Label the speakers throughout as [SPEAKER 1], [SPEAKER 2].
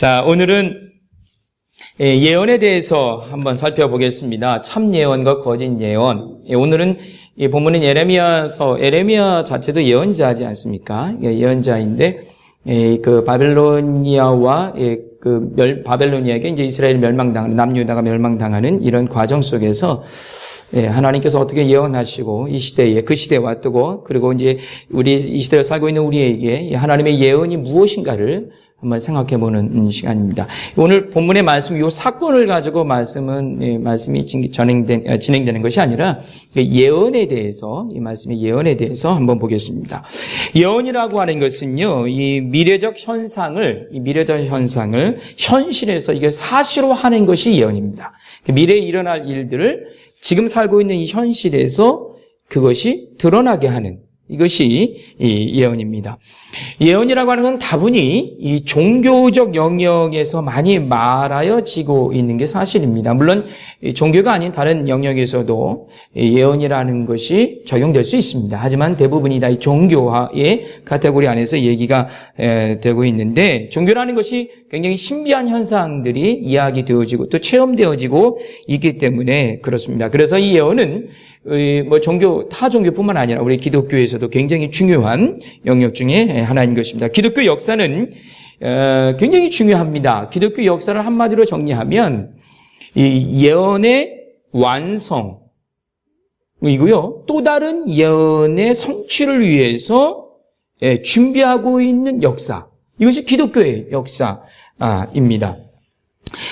[SPEAKER 1] 자, 오늘은 예언에 대해서 한번 살펴보겠습니다. 참 예언과 거짓 예언. 오늘은 이 본문은 에레미야 자체도 예언자지 않습니까? 예언자인데, 그 바벨로니아와 바벨로니아에게 이제 이스라엘 남유다가 멸망당하는 이런 과정 속에서 하나님께서 어떻게 예언하시고 이 시대에 그 시대에 왔고 그리고 이제 우리 이 시대에 살고 있는 우리에게 하나님의 예언이 무엇인가를 한번 생각해보는 시간입니다. 오늘 본문의 말씀, 이 사건을 가지고 말씀이 진행되는 것이 아니라 예언에 대해서, 이 말씀의 예언에 대해서 한번 보겠습니다. 예언이라고 하는 것은요, 이 미래적 현상을 현실에서 이게 사실화하는 것이 예언입니다. 미래에 일어날 일들을 지금 살고 있는 이 현실에서 그것이 드러나게 하는 이것이 이 예언입니다. 예언이라고 하는 건 다분히 이 종교적 영역에서 많이 말하여지고 있는 게 사실입니다. 물론 종교가 아닌 다른 영역에서도 예언이라는 것이 적용될 수 있습니다. 하지만 대부분이 다 이 종교화의 카테고리 안에서 얘기가 되고 있는데, 종교라는 것이 굉장히 신비한 현상들이 이야기되어지고 또 체험되어지고 있기 때문에 그렇습니다. 그래서 이 예언은 타 종교뿐만 아니라 우리 기독교에서도 굉장히 중요한 영역 중에 하나인 것입니다. 기독교 역사는 굉장히 중요합니다. 기독교 역사를 한마디로 정리하면 이 예언의 완성이고요, 또 다른 예언의 성취를 위해서 준비하고 있는 역사, 이것이 기독교의 역사입니다.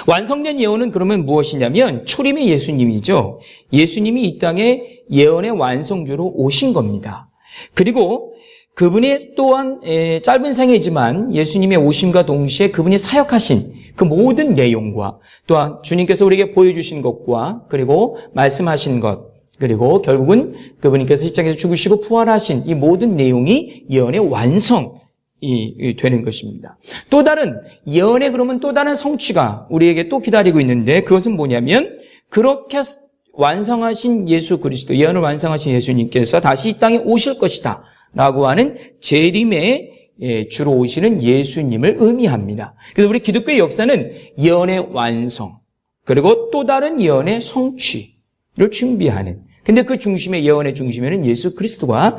[SPEAKER 1] 완성된 예언은 그러면 무엇이냐면 초림의 예수님이죠. 예수님이 이 땅에 예언의 완성주로 오신 겁니다. 그리고 그분의 또한 짧은 생애지만 예수님의 오심과 동시에 그분이 사역하신 그 모든 내용과 또한 주님께서 우리에게 보여주신 것과 그리고 말씀하신 것, 그리고 결국은 그분께서 십자가에서 죽으시고 부활하신 이 모든 내용이 예언의 완성 이 되는 것입니다. 또 다른 예언의 그러면 또 다른 성취가 우리에게 또 기다리고 있는데, 그것은 뭐냐면 그렇게 완성하신 예수 그리스도, 예언을 완성하신 예수님께서 다시 이 땅에 오실 것이다 라고 하는 재림에 주로 오시는 예수님을 의미합니다. 그래서 우리 기독교의 역사는 예언의 완성 그리고 또 다른 예언의 성취를 준비하는, 근데 그 중심에, 예언의 중심에는 예수 그리스도가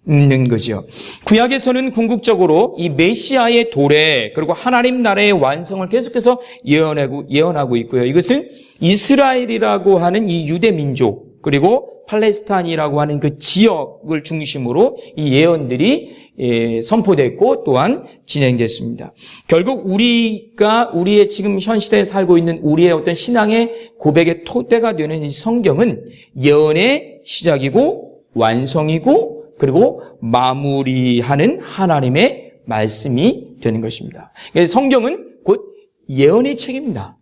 [SPEAKER 1] 있는 거죠. 구약에서는 궁극적으로 이 메시아의 도래 그리고 하나님 나라의 완성을 계속해서 예언하고 있고요. 이것은 이스라엘이라고 하는 이 유대 민족 그리고 팔레스타인이라고 하는 그 지역을 중심으로 이 예언들이 선포됐고 또한 진행됐습니다. 결국 우리의 지금 현 시대에 살고 있는 우리의 어떤 신앙의 고백의 토대가 되는 이 성경은 예언의 시작이고 완성이고 그리고 마무리하는 하나님의 말씀이 되는 것입니다. 성경은 곧 예언의 책입니다.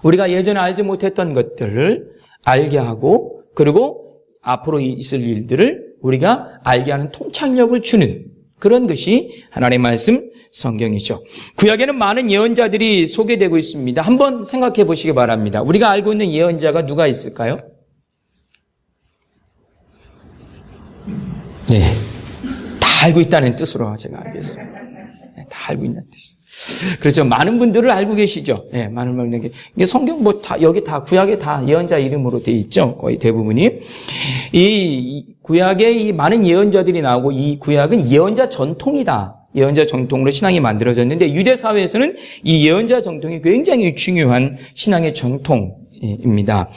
[SPEAKER 1] 우리가 예전에 알지 못했던 것들을 알게 하고 그리고 앞으로 있을 일들을 우리가 알게 하는 통찰력을 주는 그런 것이 하나님의 말씀 성경이죠. 구약에는 많은 예언자들이 소개되고 있습니다. 한번 생각해 보시기 바랍니다. 우리가 알고 있는 예언자가 누가 있을까요? 네, 다 알고 있다는 뜻으로 제가 알겠습니다. 다 알고 있는 뜻이죠. 그렇죠. 많은 분들을 알고 계시죠. 네, 많은 분들에게. 이게 성경 여기 다 구약에 다 예언자 이름으로 돼 있죠. 거의 대부분이. 이 구약에 이 많은 예언자들이 나오고 이 구약은 예언자 전통이다. 예언자 전통으로 신앙이 만들어졌는데 유대 사회에서는 이 예언자 전통이 굉장히 중요한 신앙의 전통입니다.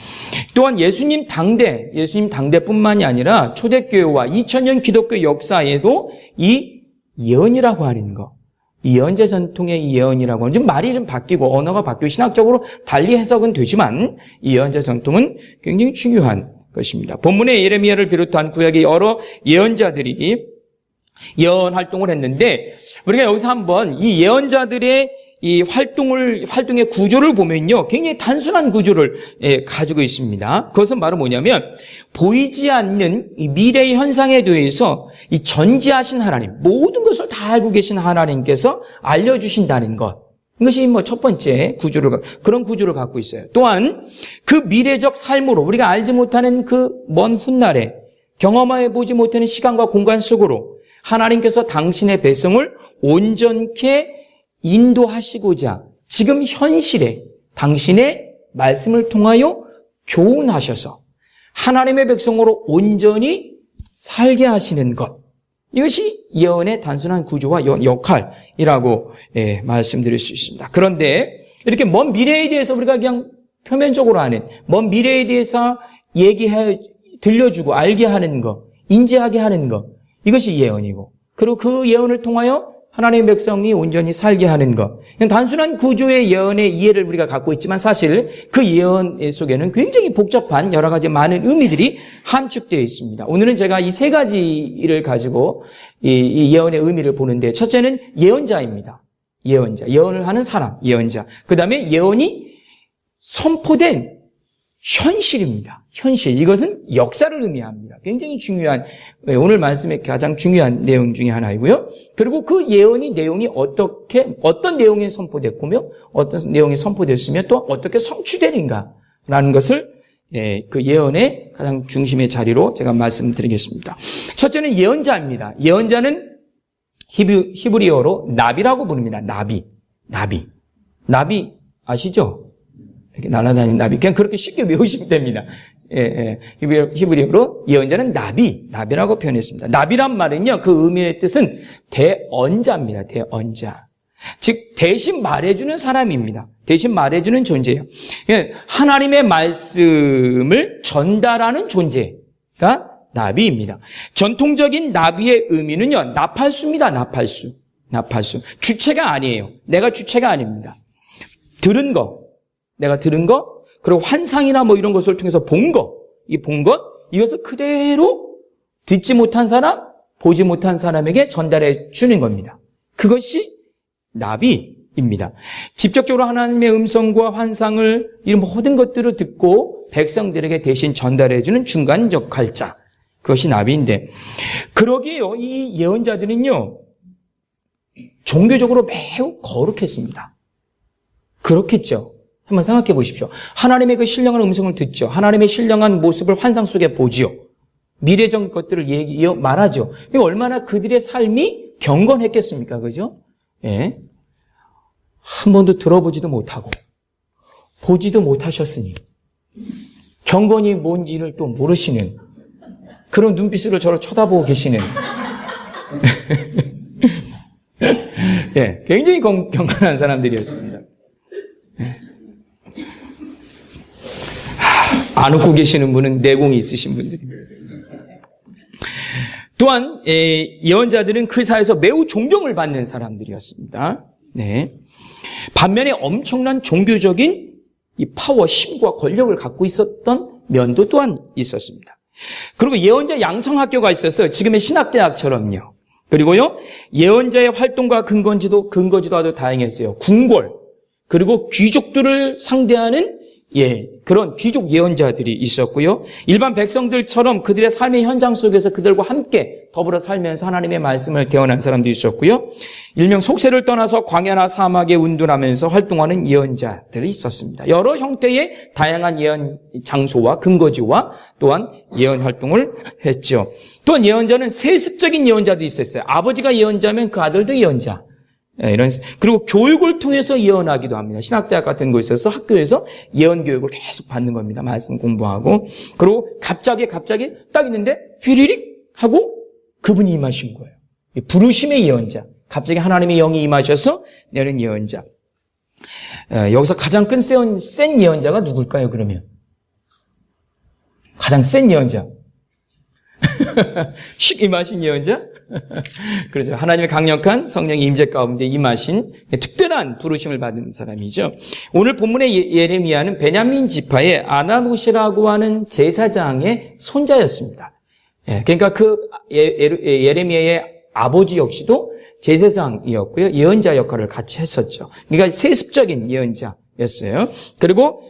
[SPEAKER 1] 또한 예수님 당대뿐만이 아니라 초대교회와 2000년 기독교 역사에도 이 예언이라고 하는 거, 이 예언자 전통의 이 예언이라고 하는, 좀 말이 좀 바뀌고 언어가 바뀌고 신학적으로 달리 해석은 되지만 이 예언자 전통은 굉장히 중요한 것입니다. 본문의 예레미야를 비롯한 구약의 여러 예언자들이 예언 활동을 했는데, 우리가 여기서 한번 이 예언자들의 이 활동의 구조를 보면요, 굉장히 단순한 구조를 가지고 있습니다. 그것은 바로 뭐냐면, 보이지 않는 이 미래의 현상에 대해서 이 전지하신 하나님, 모든 것을 다 알고 계신 하나님께서 알려주신다는 것. 이것이 첫 번째 그런 구조를 갖고 있어요. 또한 그 미래적 삶으로 우리가 알지 못하는 그 먼 훗날에 경험해 보지 못하는 시간과 공간 속으로 하나님께서 당신의 백성을 온전케 인도하시고자 지금 현실에 당신의 말씀을 통하여 교훈하셔서 하나님의 백성으로 온전히 살게 하시는 것. 이것이 예언의 단순한 구조와 역할이라고 말씀드릴 수 있습니다. 그런데 이렇게 먼 미래에 대해서 우리가 그냥 표면적으로 아는 먼 미래에 대해서 들려주고 알게 하는 것, 인지하게 하는 것, 이것이 예언이고, 그리고 그 예언을 통하여 하나님의 백성이 온전히 살게 하는 것. 단순한 구조의 예언의 이해를 우리가 갖고 있지만 사실 그 예언 속에는 굉장히 복잡한 여러 가지 많은 의미들이 함축되어 있습니다. 오늘은 제가 이 세 가지를 가지고 이 예언의 의미를 보는데, 첫째는 예언자입니다. 예언자. 예언을 하는 사람, 예언자. 그 다음에 예언이 선포된 현실입니다. 현실. 이것은 역사를 의미합니다. 굉장히 중요한, 오늘 말씀의 가장 중요한 내용 중에 하나이고요. 그리고 그 예언이 내용이 어떤 내용이 선포됐고며 어떤 내용이 선포됐으며 또 어떻게 성취되는가라는 것을 그 예언의 가장 중심의 자리로 제가 말씀드리겠습니다. 첫째는 예언자입니다. 예언자는 히브리어로 나비라고 부릅니다. 나비 아시죠? 이렇게 날아다니는 나비. 그냥 그렇게 쉽게 외우시면 됩니다. 히브리어로 예언자는 나비라고 표현했습니다. 나비란 말은요, 그 의미의 뜻은 대언자입니다. 대언자. 즉, 대신 말해주는 사람입니다. 대신 말해주는 존재예요. 하나님의 말씀을 전달하는 존재가 나비입니다. 전통적인 나비의 의미는요, 나팔수입니다. 나팔수. 주체가 아니에요. 내가 주체가 아닙니다. 내가 들은 거, 그리고 환상이나 뭐 이런 것을 통해서 본 것, 이것을 그대로 듣지 못한 사람, 보지 못한 사람에게 전달해 주는 겁니다. 그것이 나비입니다. 직접적으로 하나님의 음성과 환상을, 이런 모든 것들을 듣고 백성들에게 대신 전달해 주는 중간 역할자. 그것이 나비인데, 그러기에요, 이 예언자들은요, 종교적으로 매우 거룩했습니다. 그렇겠죠. 한번 생각해 보십시오. 하나님의 그 신령한 음성을 듣죠. 하나님의 신령한 모습을 환상 속에 보지요. 미래적 것들을 말하죠. 얼마나 그들의 삶이 경건했겠습니까? 그죠? 예. 한 번도 들어보지도 못하고 보지도 못하셨으니 경건이 뭔지를 또 모르시는 그런 눈빛으로 저를 쳐다보고 계시는 예, 굉장히 경건한 사람들이었습니다. 안 웃고 계시는 분은 내공이 있으신 분들입니다. 또한 예언자들은 그 사회에서 매우 존경을 받는 사람들이었습니다. 네. 반면에 엄청난 종교적인 이 파워, 힘과 권력을 갖고 있었던 면도 또한 있었습니다. 그리고 예언자 양성학교가 있어서 지금의 신학대학처럼요. 그리고요, 예언자의 활동과 근거지도 아주 다양했어요. 궁궐, 그리고 귀족들을 상대하는 그런 귀족 예언자들이 있었고요. 일반 백성들처럼 그들의 삶의 현장 속에서 그들과 함께 더불어 살면서 하나님의 말씀을 개헌한 사람도 있었고요. 일명 속세를 떠나서 광야나 사막에 운둔하면서 활동하는 예언자들이 있었습니다. 여러 형태의 다양한 예언 장소와 근거지와 또한 예언 활동을 했죠. 또한 예언자는 세습적인 예언자도 있었어요. 아버지가 예언자면 그 아들도 예언자. 그리고 교육을 통해서 예언하기도 합니다. 신학대학 같은 곳에서 학교에서 예언 교육을 계속 받는 겁니다. 말씀 공부하고. 그리고 갑자기 딱 있는데 휘리릭 하고 그분이 임하신 거예요. 부르심의 예언자. 갑자기 하나님의 영이 임하셔서 내는 예언자. 여기서 가장 센 예언자가 누굴까요, 그러면? 가장 센 예언자. 씩 임하신 예언자? 그렇죠. 하나님의 강력한 성령의 임재 가운데 임하신 특별한 부르심을 받은 사람이죠. 오늘 본문의 예레미야는 베냐민 지파의 아나노시라고 하는 제사장의 손자였습니다. 그러니까 그 예레미야의 아버지 역시도 제사장이었고요. 예언자 역할을 같이 했었죠. 그러니까 세습적인 예언자였어요. 그리고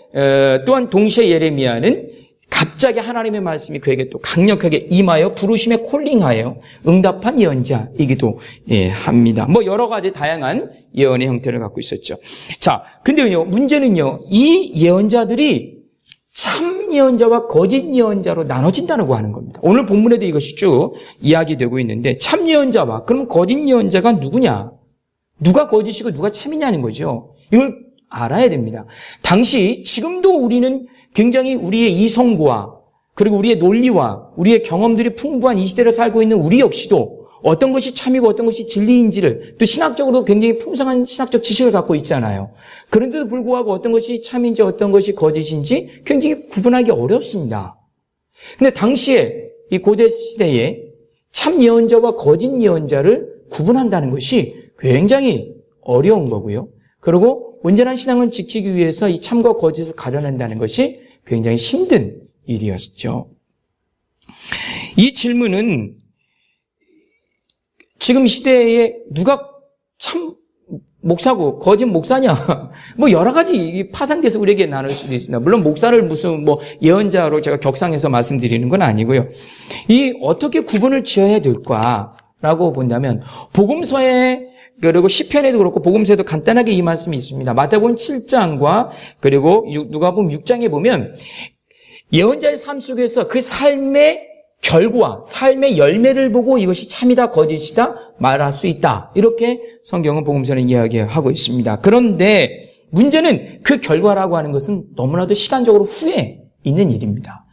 [SPEAKER 1] 또한 동시에 예레미야는 갑자기 하나님의 말씀이 그에게 또 강력하게 임하여 부르심에 콜링하여 응답한 예언자이기도 합니다. 뭐 여러 가지 다양한 예언의 형태를 갖고 있었죠. 자, 근데요, 문제는요, 이 예언자들이 참 예언자와 거짓 예언자로 나눠진다고 하는 겁니다. 오늘 본문에도 이것이 쭉 이야기되고 있는데 참 예언자와 그럼 거짓 예언자가 누구냐? 누가 거짓이고 누가 참이냐는 거죠. 이걸 알아야 됩니다. 당시 지금도 우리는 굉장히 우리의 이성과 그리고 우리의 논리와 우리의 경험들이 풍부한 이 시대를 살고 있는 우리 역시도 어떤 것이 참이고 어떤 것이 진리인지를 또 신학적으로 굉장히 풍성한 신학적 지식을 갖고 있잖아요. 그런데도 불구하고 어떤 것이 참인지 어떤 것이 거짓인지 굉장히 구분하기 어렵습니다. 근데 당시에 이 고대 시대에 참 예언자와 거짓 예언자를 구분한다는 것이 굉장히 어려운 거고요. 그리고 온전한 신앙을 지키기 위해서 이 참과 거짓을 가려낸다는 것이 굉장히 힘든 일이었죠. 이 질문은 지금 시대에 누가 참 목사고 거짓 목사냐 뭐 여러 가지 파상돼서 우리에게 나눌 수도 있습니다. 물론 목사를 무슨 뭐 예언자로 제가 격상해서 말씀드리는 건 아니고요. 이 어떻게 구분을 지어야 될까라고 본다면 복음서에 그리고 시편에도 그렇고 복음서에도 간단하게 이 말씀이 있습니다. 마태복음 7장과 그리고 누가복음 6장에 보면 예언자의 삶 속에서 그 삶의 결과, 삶의 열매를 보고 이것이 참이다, 거짓이다 말할 수 있다. 이렇게 성경은 복음서는 이야기하고 있습니다. 그런데 문제는 그 결과라고 하는 것은 너무나도 시간적으로 후에 있는 일입니다.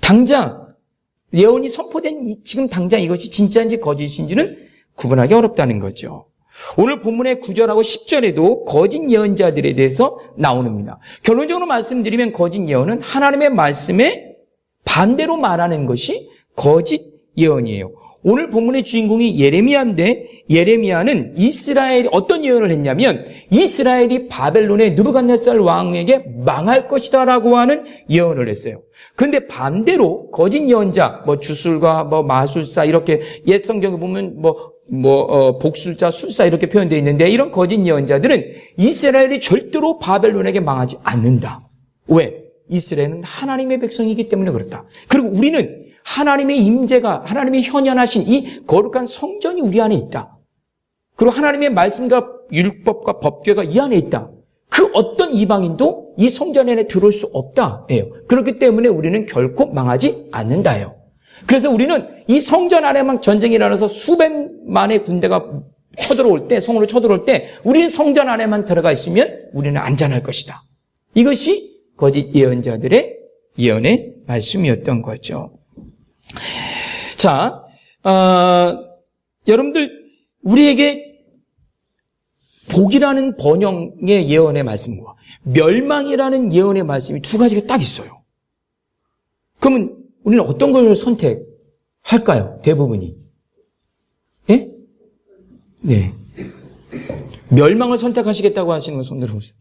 [SPEAKER 1] 당장 예언이 선포된 지금 당장 이것이 진짜인지 거짓인지는 구분하기 어렵다는 거죠. 오늘 본문의 9절하고 10절에도 거짓 예언자들에 대해서 나옵니다. 결론적으로 말씀드리면 거짓 예언은 하나님의 말씀에 반대로 말하는 것이 거짓 예언이에요. 오늘 본문의 주인공이 예레미야인데 예레미야는 이스라엘이 어떤 예언을 했냐면 이스라엘이 바벨론의 느부갓네살 왕에게 망할 것이다라고 하는 예언을 했어요. 그런데 반대로 거짓 예언자, 주술가, 마술사 이렇게 옛 성경에 보면 복술자, 술사 이렇게 표현되어 있는데 이런 거짓 예언자들은 이스라엘이 절대로 바벨론에게 망하지 않는다. 왜? 이스라엘은 하나님의 백성이기 때문에 그렇다. 그리고 우리는 하나님의 임재가 하나님의 현현하신 이 거룩한 성전이 우리 안에 있다. 그리고 하나님의 말씀과 율법과 법궤가 이 안에 있다. 그 어떤 이방인도 이 성전 안에 들어올 수 없다예요. 그렇기 때문에 우리는 결코 망하지 않는다예요. 그래서 우리는 이 성전 안에만 전쟁이 일어나서 수백만의 군대가 쳐들어올 때, 성으로 쳐들어올 때 우리는 성전 안에만 들어가 있으면 우리는 안전할 것이다. 이것이 거짓 예언자들의 예언의 말씀이었던 거죠. 자, 여러분들 우리에게 복이라는 번영의 예언의 말씀과 멸망이라는 예언의 말씀이 두 가지가 딱 있어요. 그러면 우리는 어떤 걸 선택할까요? 대부분이. 예? 네. 멸망을 선택하시겠다고 하시는 분 손 들어보세요.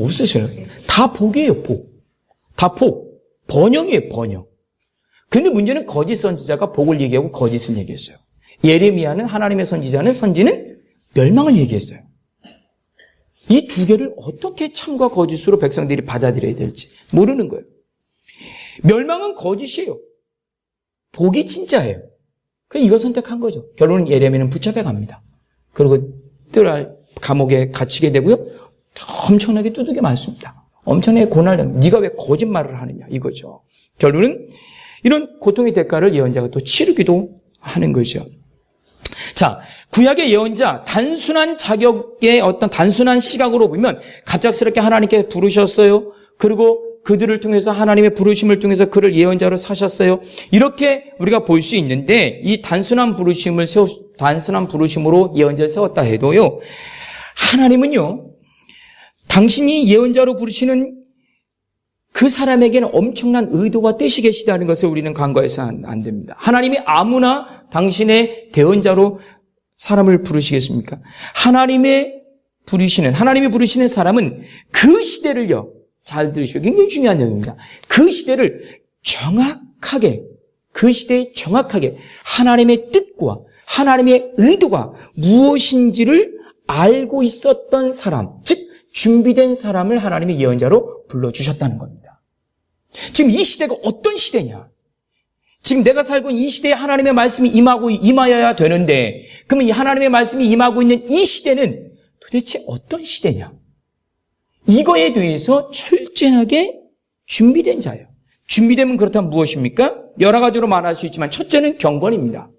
[SPEAKER 1] 없으셔요. 다 복이에요, 복. 다 복. 번영이에요, 번영. 근데 문제는 거짓 선지자가 복을 얘기하고 거짓을 얘기했어요. 예레미야는 하나님의 선지는 멸망을 얘기했어요. 이 두 개를 어떻게 참과 거짓으로 백성들이 받아들여야 될지 모르는 거예요. 멸망은 거짓이에요. 복이 진짜예요. 그래서 이거 선택한 거죠. 결론은 예레미야는 붙잡혀 갑니다. 그리고 뜰알 감옥에 갇히게 되고요. 엄청나게 두들겨 맞습니다. 엄청나게 고난을 네가 왜 거짓말을 하느냐 이거죠. 결론은 이런 고통의 대가를 예언자가 또 치르기도 하는 거죠. 자, 구약의 예언자 단순한 자격의 어떤 단순한 시각으로 보면 갑작스럽게 하나님께 부르셨어요. 그리고 그들을 통해서 하나님의 부르심을 통해서 그를 예언자로 사셨어요. 이렇게 우리가 볼 수 있는데 이 단순한 부르심으로 예언자를 세웠다 해도요. 하나님은요. 당신이 예언자로 부르시는 그 사람에게는 엄청난 의도와 뜻이 계시다는 것을 우리는 간과해서는 안 됩니다. 하나님이 아무나 당신의 대언자로 사람을 부르시겠습니까? 하나님이 부르시는 사람은 그 시대를요, 잘 들으시고 굉장히 중요한 내용입니다. 그 시대에 정확하게 하나님의 뜻과 하나님의 의도가 무엇인지를 알고 있었던 사람, 즉 준비된 사람을 하나님의 예언자로 불러주셨다는 겁니다. 지금 이 시대가 어떤 시대냐? 지금 내가 살고 있는 이 시대에 하나님의 말씀이 임하여야 되는데 그러면 이 하나님의 말씀이 임하고 있는 이 시대는 도대체 어떤 시대냐? 이거에 대해서 철저하게 준비된 자예요. 준비되면 그렇다면 무엇입니까? 여러 가지로 말할 수 있지만 첫째는 경건입니다.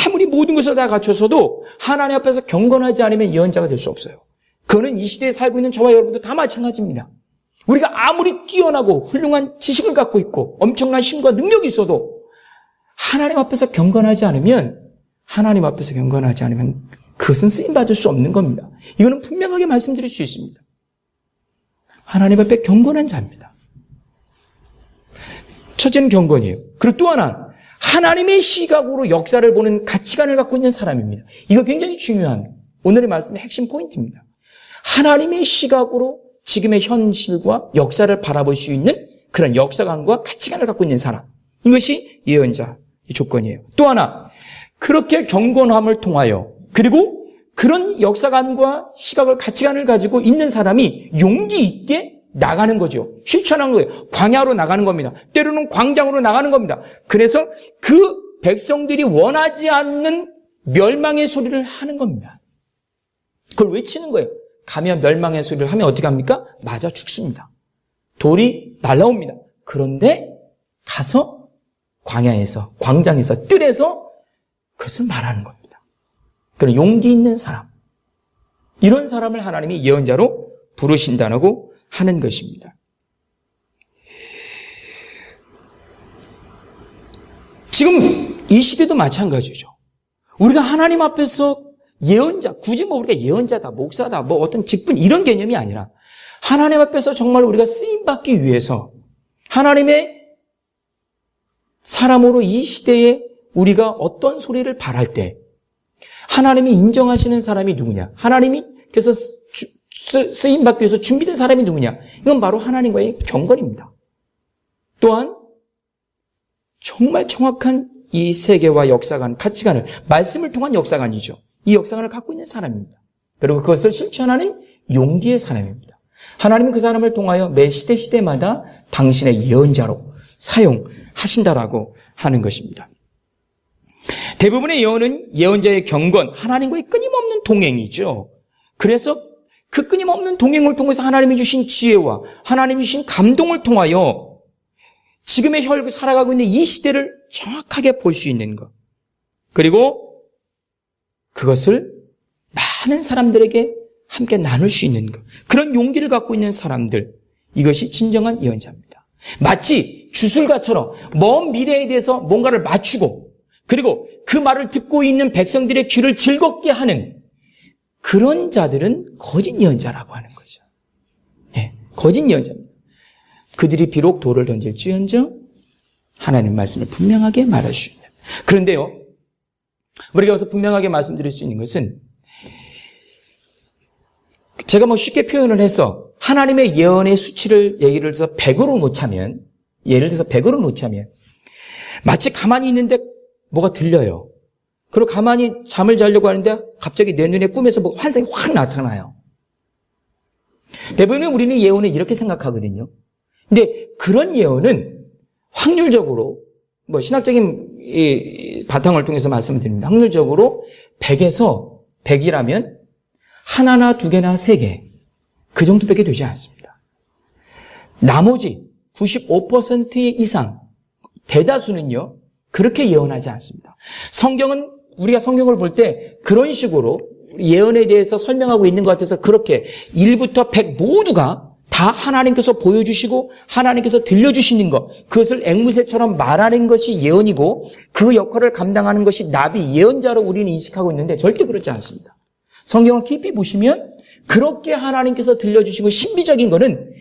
[SPEAKER 1] 아무리 모든 것을 다 갖춰서도 하나님 앞에서 경건하지 않으면 예언자가 될 수 없어요. 그거는 이 시대에 살고 있는 저와 여러분도 다 마찬가지입니다. 우리가 아무리 뛰어나고 훌륭한 지식을 갖고 있고 엄청난 힘과 능력이 있어도 하나님 앞에서 경건하지 않으면 그것은 쓰임받을 수 없는 겁니다. 이거는 분명하게 말씀드릴 수 있습니다. 하나님 앞에 경건한 자입니다. 첫째는 경건이에요. 그리고 또 하나, 하나님의 시각으로 역사를 보는 가치관을 갖고 있는 사람입니다. 이거 굉장히 중요한 오늘의 말씀의 핵심 포인트입니다. 하나님의 시각으로 지금의 현실과 역사를 바라볼 수 있는 그런 역사관과 가치관을 갖고 있는 사람. 이것이 예언자의 조건이에요. 또 하나, 그렇게 경건함을 통하여 그리고 그런 역사관과 시각을 가치관을 가지고 있는 사람이 용기 있게 나가는 거죠. 실천하는 거예요. 광야로 나가는 겁니다. 때로는 광장으로 나가는 겁니다. 그래서 그 백성들이 원하지 않는 멸망의 소리를 하는 겁니다. 그걸 외치는 거예요. 가면 멸망의 소리를 하면 어떻게 합니까? 맞아 죽습니다. 돌이 날라옵니다. 그런데 가서 광야에서, 광장에서, 뜰에서 그것을 말하는 겁니다. 그런 용기 있는 사람. 이런 사람을 하나님이 예언자로 부르신다고 하는 것입니다. 지금 이 시대도 마찬가지죠. 우리가 하나님 앞에서 예언자, 굳이 우리가 예언자다, 목사다, 어떤 직분 이런 개념이 아니라 하나님 앞에서 정말 우리가 쓰임받기 위해서 하나님의 사람으로 이 시대에 우리가 어떤 소리를 바랄 때 하나님이 인정하시는 사람이 누구냐? 하나님이 그래서 쓰임받기 위해서 준비된 사람이 누구냐? 이건 바로 하나님과의 경건입니다. 또한 정말 정확한 이 세계와 역사관, 가치관을 말씀을 통한 역사관이죠. 이 역사관을 갖고 있는 사람입니다. 그리고 그것을 실천하는 용기의 사람입니다. 하나님은 그 사람을 통하여 매 시대마다 당신의 예언자로 사용하신다라고 하는 것입니다. 대부분의 예언은 예언자의 경건, 하나님과의 끊임없는 동행이죠. 그래서 그 끊임없는 동행을 통해서 하나님이 주신 지혜와 하나님이 주신 감동을 통하여 지금의 혈구 살아가고 있는 이 시대를 정확하게 볼 수 있는 것. 그리고 그것을 많은 사람들에게 함께 나눌 수 있는 것. 그런 용기를 갖고 있는 사람들. 이것이 진정한 예언자입니다. 마치 주술가처럼 먼 미래에 대해서 뭔가를 맞추고 그리고 그 말을 듣고 있는 백성들의 귀를 즐겁게 하는 그런 자들은 거짓 예언자라고 하는 거죠. 네, 거짓 예언자입니다. 그들이 비록 돌을 던질지언정 하나님의 말씀을 분명하게 말할 수 있는. 그런데요, 우리가 여기서 분명하게 말씀드릴 수 있는 것은 제가 쉽게 표현을 해서 하나님의 예언의 수치를 예를 들어서 100으로 놓자면 마치 가만히 있는데 뭐가 들려요. 그리고 가만히 잠을 자려고 하는데 갑자기 내 눈에 꿈에서 환상이 확 나타나요. 대부분 우리는 예언을 이렇게 생각하거든요. 근데 그런 예언은 확률적으로 신학적인 이 바탕을 통해서 말씀드립니다. 확률적으로 100에서 100이라면 하나나 두 개나 세 개 그 정도밖에 되지 않습니다. 나머지 95% 이상 대다수는요 그렇게 예언하지 않습니다. 성경은 우리가 성경을 볼 때 그런 식으로 예언에 대해서 설명하고 있는 것 같아서 그렇게 1부터 100 모두가 다 하나님께서 보여주시고 하나님께서 들려주시는 것, 그것을 앵무새처럼 말하는 것이 예언이고 그 역할을 감당하는 것이 나비, 예언자로 우리는 인식하고 있는데 절대 그렇지 않습니다. 성경을 깊이 보시면 그렇게 하나님께서 들려주시고 신비적인 것은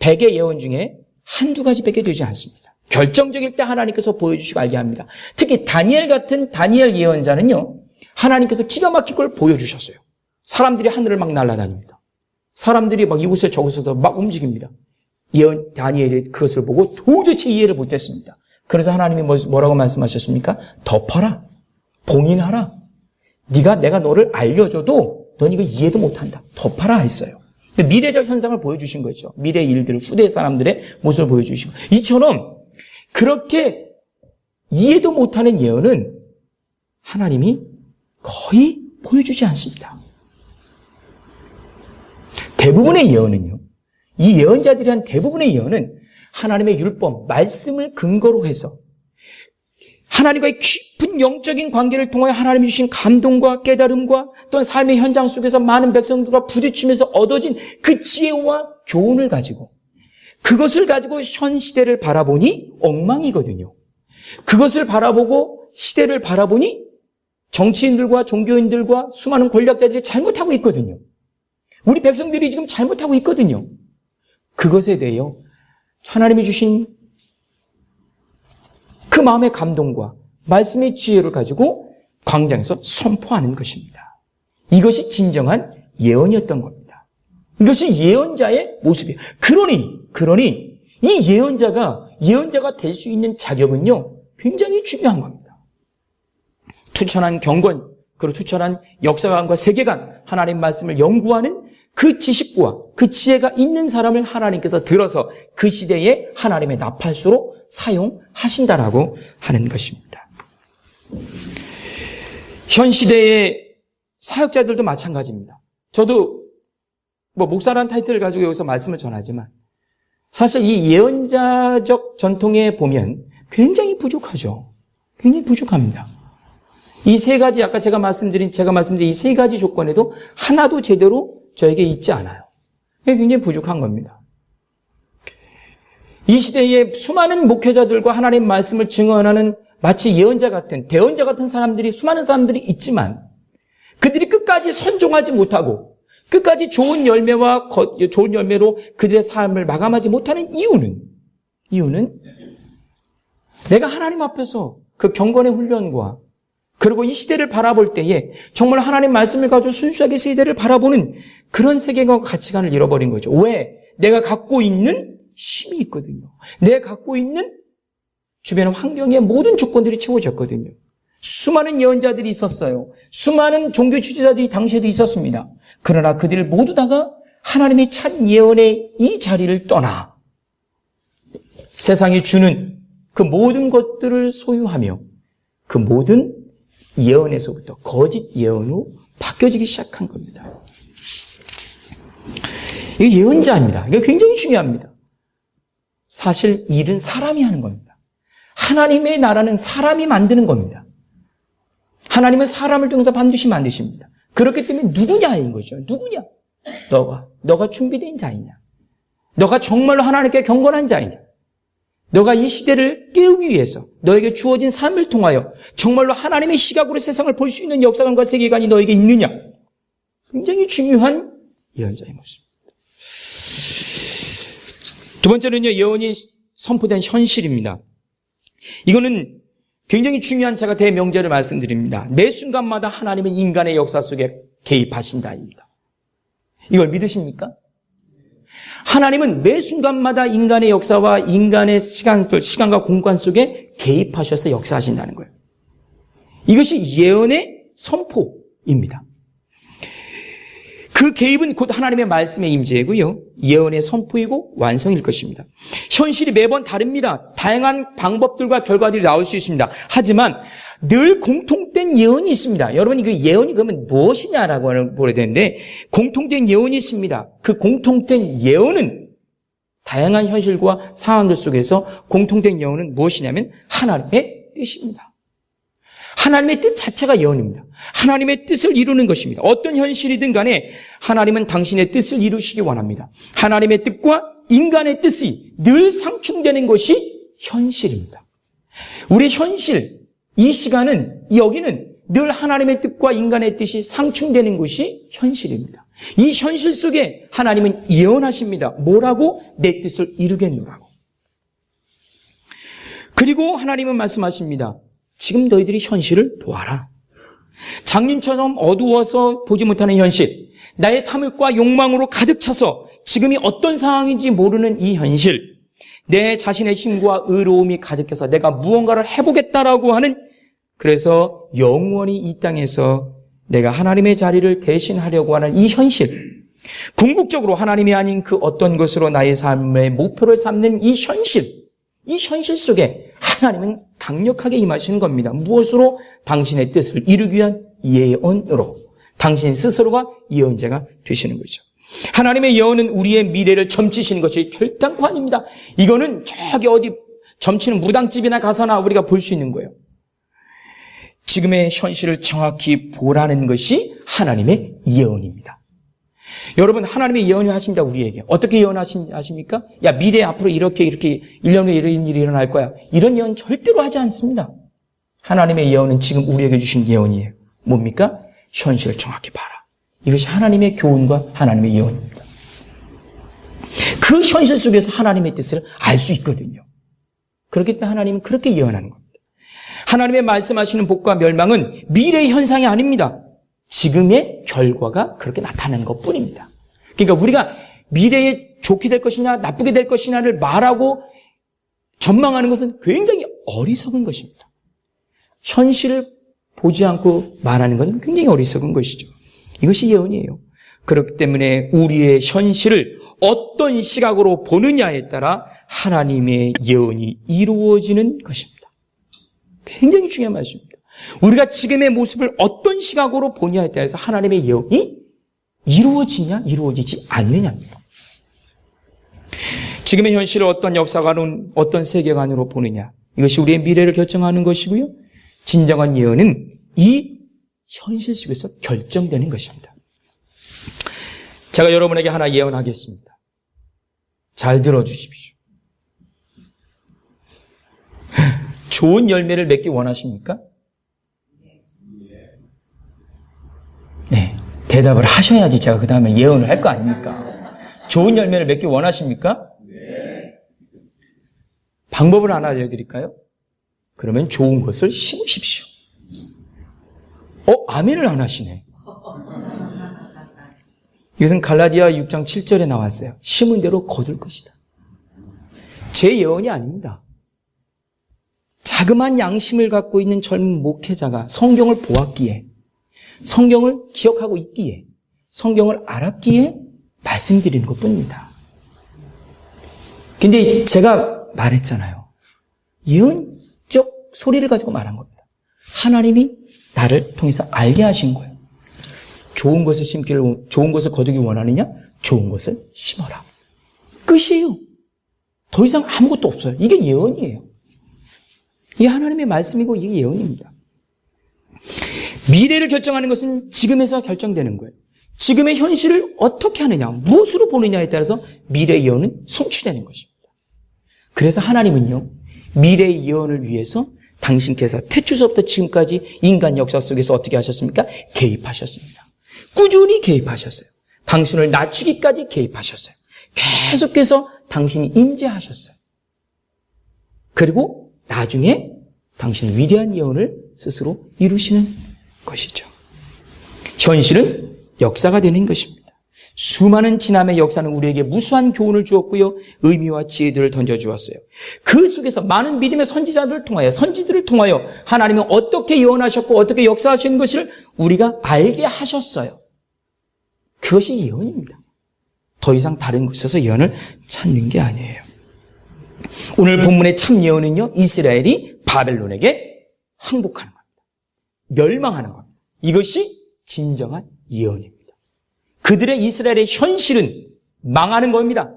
[SPEAKER 1] 100의 예언 중에 한두 가지밖에 되지 않습니다. 결정적일 때 하나님께서 보여주시고 알게 합니다. 특히 다니엘 같은 다니엘 예언자는요, 하나님께서 기가 막힌 걸 보여주셨어요. 사람들이 하늘을 막 날아다닙니다. 사람들이 막 이곳에 저곳에서 막 움직입니다. 예언 다니엘이 그것을 보고 도대체 이해를 못했습니다. 그래서 하나님이 뭐라고 말씀하셨습니까? 덮어라, 봉인하라. 내가 너를 알려줘도 넌 이거 이해도 못한다. 덮어라 했어요. 미래적 현상을 보여주신 거죠. 미래 일들을, 후대 사람들의 모습을 보여주시고, 이처럼 그렇게 이해도 못하는 예언은 하나님이 거의 보여주지 않습니다. 대부분의 예언은요, 이 예언자들이 한 대부분의 예언은 하나님의 율법, 말씀을 근거로 해서 하나님과의 깊은 영적인 관계를 통하여 하나님이 주신 감동과 깨달음과 또한 삶의 현장 속에서 많은 백성들과 부딪히면서 얻어진 그 지혜와 교훈을 가지고 그것을 가지고 현 시대를 바라보니 엉망이거든요. 그것을 바라보고 시대를 바라보니 정치인들과 종교인들과 수많은 권력자들이 잘못하고 있거든요. 우리 백성들이 지금 잘못하고 있거든요. 그것에 대하여 하나님이 주신 그 마음의 감동과 말씀의 지혜를 가지고 광장에서 선포하는 것입니다. 이것이 진정한 예언이었던 겁니다. 이것이 예언자의 모습이에요. 그러니 이 예언자가 될 수 있는 자격은요, 굉장히 중요한 겁니다. 투철한 경건, 그리고 투철한 역사관과 세계관, 하나님 말씀을 연구하는 그 지식과 그 지혜가 있는 사람을 하나님께서 들어서 그 시대에 하나님의 나팔수로 사용하신다라고 하는 것입니다. 현 시대의 사역자들도 마찬가지입니다. 저도 목사라는 타이틀을 가지고 여기서 말씀을 전하지만 사실 이 예언자적 전통에 보면 굉장히 부족하죠. 굉장히 부족합니다. 이 세 가지, 아까 제가 말씀드린 이 세 가지 조건에도 하나도 제대로 저에게 있지 않아요. 굉장히 부족한 겁니다. 이 시대에 수많은 목회자들과 하나님 말씀을 증언하는 마치 예언자 같은, 대언자 같은 사람들이, 수많은 사람들이 있지만 그들이 끝까지 선종하지 못하고 끝까지 좋은 열매로 그들의 삶을 마감하지 못하는 이유는 내가 하나님 앞에서 그 경건의 훈련과 그리고 이 시대를 바라볼 때에 정말 하나님 말씀을 가지고 순수하게 세대를 바라보는 그런 세계관과 가치관을 잃어버린 거죠. 왜? 내가 갖고 있는 힘이 있거든요. 내가 갖고 있는 주변 환경의 모든 조건들이 채워졌거든요. 수많은 예언자들이 있었어요. 수많은 종교 지도자들이 당시에도 있었습니다. 그러나 그들 모두 다가 하나님의 참 예언의 이 자리를 떠나 세상이 주는 그 모든 것들을 소유하며 그 모든 예언에서부터 거짓 예언으로 바뀌어지기 시작한 겁니다. 이게 예언자입니다. 이게 굉장히 중요합니다. 사실 일은 사람이 하는 겁니다. 하나님의 나라는 사람이 만드는 겁니다. 하나님은 사람을 통해서 반드시 만드십니다. 그렇기 때문에 누구냐인 거죠. 누구냐? 너가 준비된 자이냐? 너가 정말로 하나님께 경건한 자이냐? 너가 이 시대를 깨우기 위해서 너에게 주어진 삶을 통하여 정말로 하나님의 시각으로 세상을 볼 수 있는 역사관과 세계관이 너에게 있느냐? 굉장히 중요한 예언자의 모습입니다. 두 번째는요, 예언이 선포된 현실입니다. 이거는 굉장히 중요한 제가 대명제를 말씀드립니다. 매 순간마다 하나님은 인간의 역사 속에 개입하신다입니다. 이걸 믿으십니까? 하나님은 매 순간마다 인간의 역사와 인간의 시간과 공간 속에 개입하셔서 역사하신다는 거예요. 이것이 예언의 선포입니다. 그 개입은 곧 하나님의 말씀의 임재이고요. 예언의 선포이고 완성일 것입니다. 현실이 매번 다릅니다. 다양한 방법들과 결과들이 나올 수 있습니다. 하지만 늘 공통된 예언이 있습니다. 여러분이 그 예언이 그러면 무엇이냐라고 보게 되는데 공통된 예언이 있습니다. 그 공통된 예언은 다양한 현실과 상황들 속에서 공통된 예언은 무엇이냐면 하나님의 뜻입니다. 하나님의 뜻 자체가 예언입니다. 하나님의 뜻을 이루는 것입니다. 어떤 현실이든 간에 하나님은 당신의 뜻을 이루시기 원합니다. 하나님의 뜻과 인간의 뜻이 늘 상충되는 것이 현실입니다. 우리의 현실, 이 시간은, 여기는 늘 하나님의 뜻과 인간의 뜻이 상충되는 것이 현실입니다. 이 현실 속에 하나님은 예언하십니다. 뭐라고? 내 뜻을 이루겠노라고. 그리고 하나님은 말씀하십니다. 지금 너희들이 현실을 보아라. 장님처럼 어두워서 보지 못하는 현실, 나의 탐욕과 욕망으로 가득 차서 지금이 어떤 상황인지 모르는 이 현실, 내 자신의 힘과 의로움이 가득해서 내가 무언가를 해보겠다라고 하는, 그래서 영원히 이 땅에서 내가 하나님의 자리를 대신하려고 하는 이 현실, 궁극적으로 하나님이 아닌 그 어떤 것으로 나의 삶의 목표를 삼는 이 현실 속에 하나님은 강력하게 임하시는 겁니다. 무엇으로? 당신의 뜻을 이루기 위한 예언으로. 당신 스스로가 예언자가 되시는 거죠. 하나님의 예언은 우리의 미래를 점치시는 것이 결단코 아닙니다. 이거는 저기 어디 점치는 무당집이나 가서나 우리가 볼 수 있는 거예요. 지금의 현실을 정확히 보라는 것이 하나님의 예언입니다. 여러분, 하나님의 예언을 하십니다, 우리에게. 어떻게 예언하십니까? 야, 미래에 앞으로 이렇게 1년 후에 이런 일이 일어날 거야. 이런 예언 절대로 하지 않습니다. 하나님의 예언은 지금 우리에게 주신 예언이에요. 뭡니까? 현실을 정확히 봐라. 이것이 하나님의 교훈과 하나님의 예언입니다. 그 현실 속에서 하나님의 뜻을 알 수 있거든요. 그렇기 때문에 하나님은 그렇게 예언하는 겁니다. 하나님의 말씀하시는 복과 멸망은 미래의 현상이 아닙니다. 지금의 결과가 그렇게 나타나는 것뿐입니다. 그러니까 우리가 미래에 좋게 될 것이냐 나쁘게 될 것이냐를 말하고 전망하는 것은 굉장히 어리석은 것입니다. 현실을 보지 않고 말하는 것은 굉장히 어리석은 것이죠. 이것이 예언이에요. 그렇기 때문에 우리의 현실을 어떤 시각으로 보느냐에 따라 하나님의 예언이 이루어지는 것입니다. 굉장히 중요한 말씀입니다. 우리가 지금의 모습을 어떤 시각으로 보냐에 따라서 하나님의 예언이 이루어지냐 이루어지지 않느냐입니다. 지금의 현실을 어떤 역사관은 어떤 세계관으로 보느냐, 이것이 우리의 미래를 결정하는 것이고요. 진정한 예언은 이 현실 속에서 결정되는 것입니다. 제가 여러분에게 하나 예언하겠습니다. 잘 들어주십시오. 좋은 열매를 맺기 원하십니까? 네, 대답을 하셔야지 제가 그 다음에 예언을 할 거 아닙니까? 좋은 열매를 맺기 원하십니까? 방법을 하나 알려드릴까요? 그러면 좋은 것을 심으십시오. 아멘을 안 하시네. 이것은 갈라디아 6장 7절에 나왔어요. 심은 대로 거둘 것이다. 제 예언이 아닙니다. 자그마한 양심을 갖고 있는 젊은 목회자가 성경을 보았기에, 성경을 기억하고 있기에, 성경을 알았기에 말씀드리는 것뿐입니다. 근데 제가 말했잖아요. 예언적 소리를 가지고 말한 겁니다. 하나님이 나를 통해서 알게 하신 거예요. 좋은 것을 좋은 것을 거두기 원하느냐? 좋은 것을 심어라. 끝이에요. 더 이상 아무것도 없어요. 이게 예언이에요. 이게 하나님의 말씀이고 이게 예언입니다. 미래를 결정하는 것은 지금에서 결정되는 거예요. 지금의 현실을 어떻게 하느냐, 무엇으로 보느냐에 따라서 미래의 예언은 성취되는 것입니다. 그래서 하나님은요, 미래의 예언을 위해서 당신께서 태초서부터 지금까지 인간 역사 속에서 어떻게 하셨습니까? 개입하셨습니다. 꾸준히 개입하셨어요. 당신을 낮추기까지 개입하셨어요. 계속해서 당신이 임재하셨어요. 그리고 나중에 당신은 위대한 예언을 스스로 이루시는 것이죠. 현실은 역사가 되는 것입니다. 수많은 지남의 역사는 우리에게 무수한 교훈을 주었고요, 의미와 지혜들을 던져주었어요. 그 속에서 많은 믿음의 선지자들을 통하여, 선지들을 통하여 하나님은 어떻게 예언하셨고 어떻게 역사하시는 것을 우리가 알게 하셨어요. 그것이 예언입니다. 더 이상 다른 곳에서 예언을 찾는 게 아니에요. 오늘 본문의 참 예언은요, 이스라엘이 바벨론에게 항복하는 겁니다. 멸망하는 겁니다. 이것이 진정한 예언입니다. 그들의 이스라엘의 현실은 망하는 겁니다.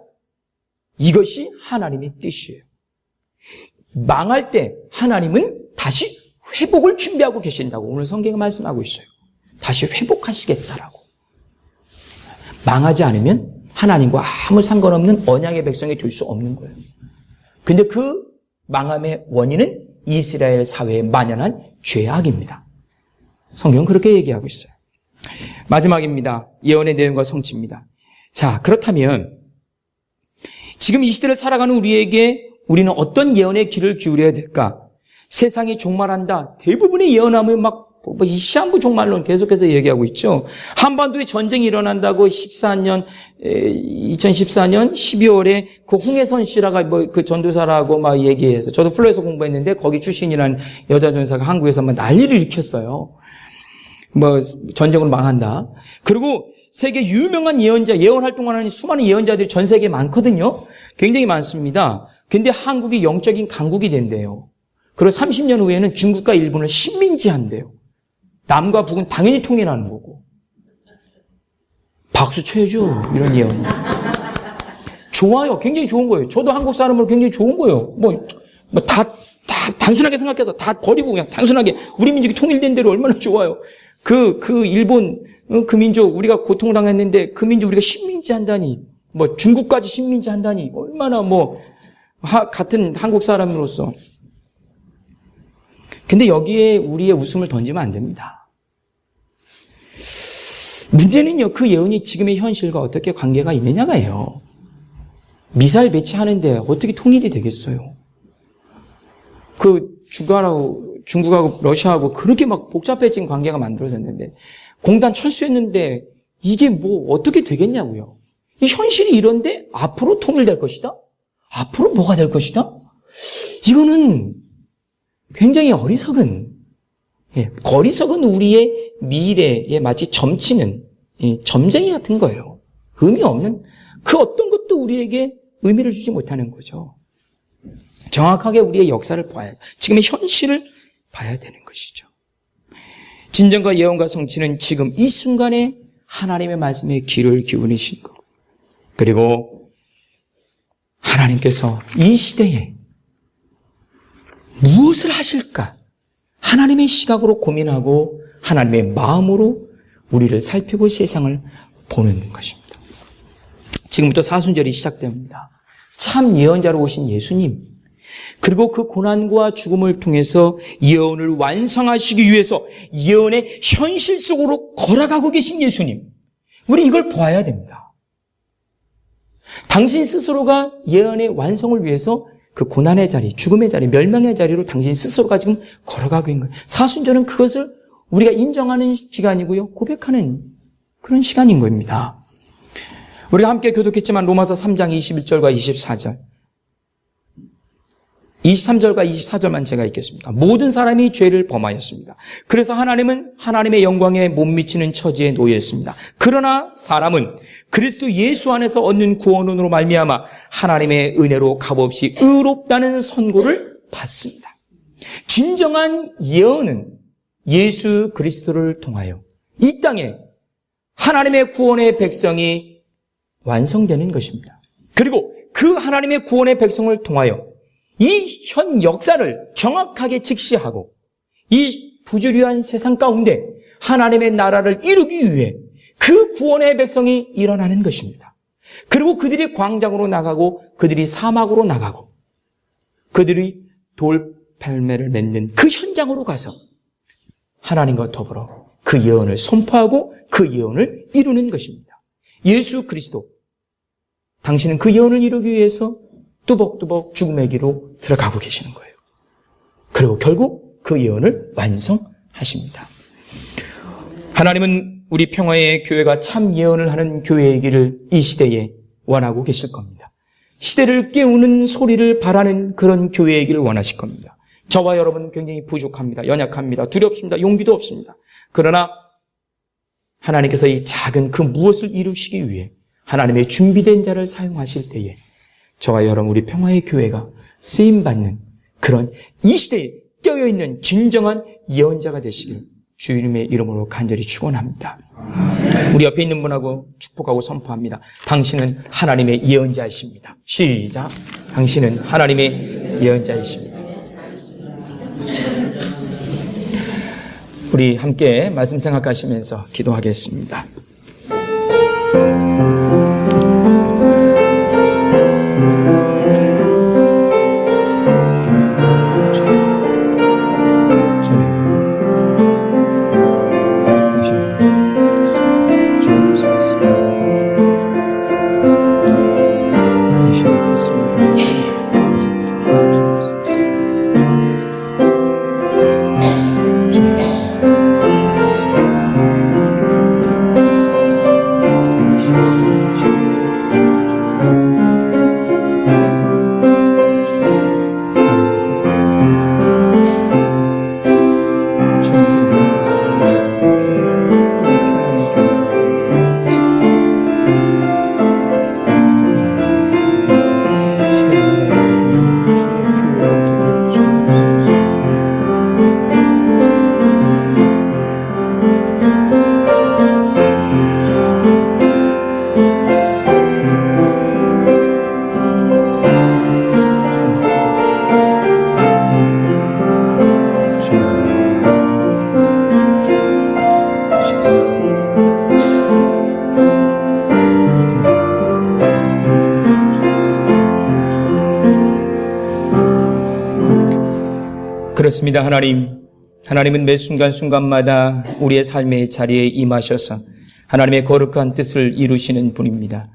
[SPEAKER 1] 이것이 하나님의 뜻이에요. 망할 때 하나님은 다시 회복을 준비하고 계신다고 오늘 성경에 말씀하고 있어요. 다시 회복하시겠다라고. 망하지 않으면 하나님과 아무 상관없는 언약의 백성이 될 수 없는 거예요. 근데 그 망함의 원인은 이스라엘 사회에 만연한 죄악입니다. 성경은 그렇게 얘기하고 있어요. 마지막입니다. 예언의 내용과 성취입니다. 자, 그렇다면 지금 이 시대를 살아가는 우리는 어떤 예언의 귀를 기울여야 될까? 세상이 종말한다. 대부분의 예언하면 이 시한부 종말론 계속해서 얘기하고 있죠. 한반도에 전쟁이 일어난다고 2014년 12월에 그 홍혜선 씨라가 그 전도사라고 막 얘기해서, 저도 플로에서 공부했는데 거기 출신이라는 여자 전사가 한국에서 막 난리를 일으켰어요. 전쟁으로 망한다. 그리고 세계 유명한 예언 활동하는 수많은 예언자들이 전 세계에 많거든요. 굉장히 많습니다. 근데 한국이 영적인 강국이 된대요. 그리고 30년 후에는 중국과 일본을 식민지한대요. 남과 북은 당연히 통일하는 거고. 박수 쳐야죠, 이런 예언. 좋아요. 굉장히 좋은 거예요. 저도 한국 사람으로 굉장히 좋은 거예요. 다 단순하게 생각해서 다 버리고 그냥 단순하게 우리 민족이 통일된 대로 얼마나 좋아요. 그 일본 그 민족 우리가 고통을 당했는데 그 민족 우리가 식민지 한다니 뭐 중국까지 식민지 한다니 얼마나 뭐 같은 한국 사람으로서. 근데 여기에 우리의 웃음을 던지면 안 됩니다. 문제는요, 그 예언이 지금의 현실과 어떻게 관계가 있느냐가요. 미사일 배치하는데 어떻게 통일이 되겠어요? 그 중국하고 러시아하고 그렇게 막 복잡해진 관계가 만들어졌는데 공단 철수했는데 이게 뭐 어떻게 되겠냐고요. 이 현실이 이런데 앞으로 통일될 것이다? 앞으로 뭐가 될 것이다? 이거는 굉장히 어리석은 우리의 미래에 마치 점치는 점쟁이 같은 거예요. 의미 없는 그 어떤 것도 우리에게 의미를 주지 못하는 거죠. 정확하게 우리의 역사를 봐야, 지금의 현실을 봐야 되는 것이죠. 진정과 예언과 성취는 지금 이 순간에 하나님의 말씀에 귀를 기울이신 것. 그리고 하나님께서 이 시대에 무엇을 하실까? 하나님의 시각으로 고민하고 하나님의 마음으로 우리를 살피고 세상을 보는 것입니다. 지금부터 사순절이 시작됩니다. 참 예언자로 오신 예수님, 그리고 그 고난과 죽음을 통해서 예언을 완성하시기 위해서 예언의 현실 속으로 걸어가고 계신 예수님, 우리 이걸 보아야 됩니다. 당신 스스로가 예언의 완성을 위해서 그 고난의 자리, 죽음의 자리, 멸망의 자리로 당신 스스로가 지금 걸어가고 있는 거예요. 사순절은 그것을 우리가 인정하는 시간이고요, 고백하는 그런 시간인 겁니다. 우리가 함께 교독했지만 로마서 3장 21절과 24절, 23절과 24절만 제가 읽겠습니다. 모든 사람이 죄를 범하였습니다. 그래서 하나님은 하나님의 영광에 못 미치는 처지에 놓여있습니다. 그러나 사람은 그리스도 예수 안에서 얻는 구원으로 말미암아 하나님의 은혜로 값없이 의롭다는 선고를 받습니다. 진정한 예언은 예수 그리스도를 통하여 이 땅에 하나님의 구원의 백성이 완성되는 것입니다. 그리고 그 하나님의 구원의 백성을 통하여 이 현 역사를 정확하게 직시하고 이 부조리한 세상 가운데 하나님의 나라를 이루기 위해 그 구원의 백성이 일어나는 것입니다. 그리고 그들이 광장으로 나가고 그들이 사막으로 나가고 그들이 돌팔매를 맺는 그 현장으로 가서 하나님과 더불어 그 예언을 선포하고 그 예언을 이루는 것입니다. 예수 그리스도, 당신은 그 예언을 이루기 위해서 뚜벅뚜벅 죽음의 길로 들어가고 계시는 거예요. 그리고 결국 그 예언을 완성하십니다. 하나님은 우리 평화의 교회가 참 예언을 하는 교회이기를 이 시대에 원하고 계실 겁니다. 시대를 깨우는 소리를 바라는 그런 교회이기를 원하실 겁니다. 저와 여러분 굉장히 부족합니다. 연약합니다. 두렵습니다. 용기도 없습니다. 그러나 하나님께서 이 작은 그 무엇을 이루시기 위해 하나님의 준비된 자를 사용하실 때에 저와 여러분 우리 평화의 교회가 쓰임받는 그런 이 시대에 깨어있는 진정한 예언자가 되시길 주님의 이름으로 간절히 축원합니다. 우리 옆에 있는 분하고 축복하고 선포합니다. 당신은 하나님의 예언자이십니다. 시작. 당신은 하나님의 예언자이십니다. 우리 함께 말씀 생각하시면서 기도하겠습니다. 그렇습니다. 하나님은 매 순간순간마다 우리의 삶의 자리에 임하셔서 하나님의 거룩한 뜻을 이루시는 분입니다.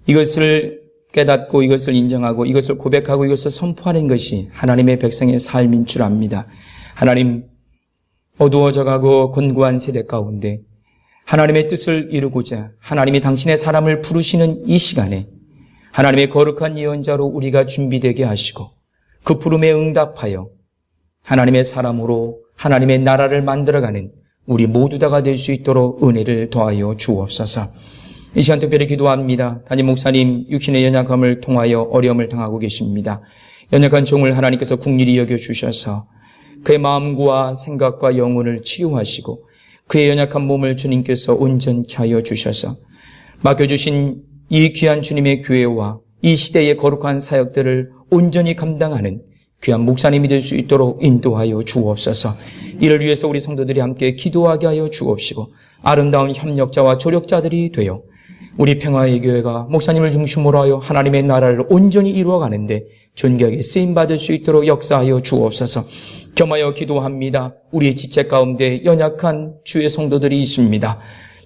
[SPEAKER 1] 이것을 깨닫고 이것을 인정하고 이것을 고백하고 이것을 선포하는 것이 하나님의 백성의 삶인 줄 압니다. 하나님, 어두워져가고 곤고한 세대 가운데 하나님의 뜻을 이루고자 하나님이 당신의 사람을 부르시는 이 시간에 하나님의 거룩한 예언자로 우리가 준비되게 하시고 그 부름에 응답하여 하나님의 사람으로 하나님의 나라를 만들어가는 우리 모두 다가 될 수 있도록 은혜를 더하여 주옵소서. 이 시간 특별히 기도합니다. 담임 목사님 육신의 연약함을 통하여 어려움을 당하고 계십니다. 연약한 종을 하나님께서 긍휼히 여겨주셔서 그의 마음과 생각과 영혼을 치유하시고 그의 연약한 몸을 주님께서 온전케 하여 주셔서 맡겨주신 이 귀한 주님의 교회와 이 시대의 거룩한 사역들을 온전히 감당하는 귀한 목사님이 될 수 있도록 인도하여 주옵소서. 이를 위해서 우리 성도들이 함께 기도하게 하여 주옵시고 아름다운 협력자와 조력자들이 되어 우리 평화의 교회가 목사님을 중심으로 하여 하나님의 나라를 온전히 이루어가는데 존귀하게 쓰임받을 수 있도록 역사하여 주옵소서. 겸하여 기도합니다. 우리의 지체 가운데 연약한 주의 성도들이 있습니다.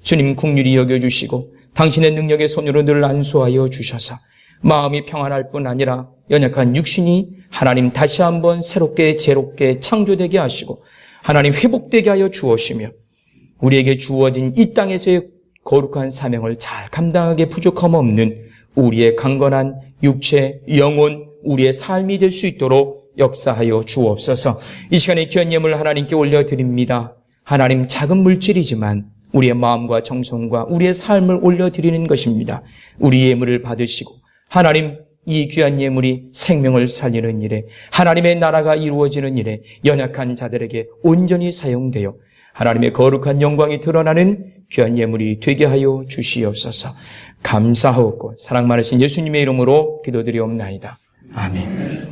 [SPEAKER 1] 주님 긍휼히 여겨주시고 당신의 능력의 손으로 늘 안수하여 주셔서 마음이 평안할 뿐 아니라 연약한 육신이 하나님 다시 한번 새롭게 창조되게 하시고 하나님 회복되게 하여 주옵시며 우리에게 주어진 이 땅에서의 거룩한 사명을 잘 감당하게 부족함 없는 우리의 강건한 육체, 영혼, 우리의 삶이 될 수 있도록 역사하여 주옵소서. 이 시간에 귀한 예물을 하나님께 올려드립니다. 하나님, 작은 물질이지만 우리의 마음과 정성과 우리의 삶을 올려드리는 것입니다. 우리 예물을 받으시고 하나님, 이 귀한 예물이 생명을 살리는 일에 하나님의 나라가 이루어지는 일에 연약한 자들에게 온전히 사용되어 하나님의 거룩한 영광이 드러나는 귀한 예물이 되게 하여 주시옵소서. 감사하옵고 사랑 많으신 예수님의 이름으로 기도드리옵나이다. 아멘.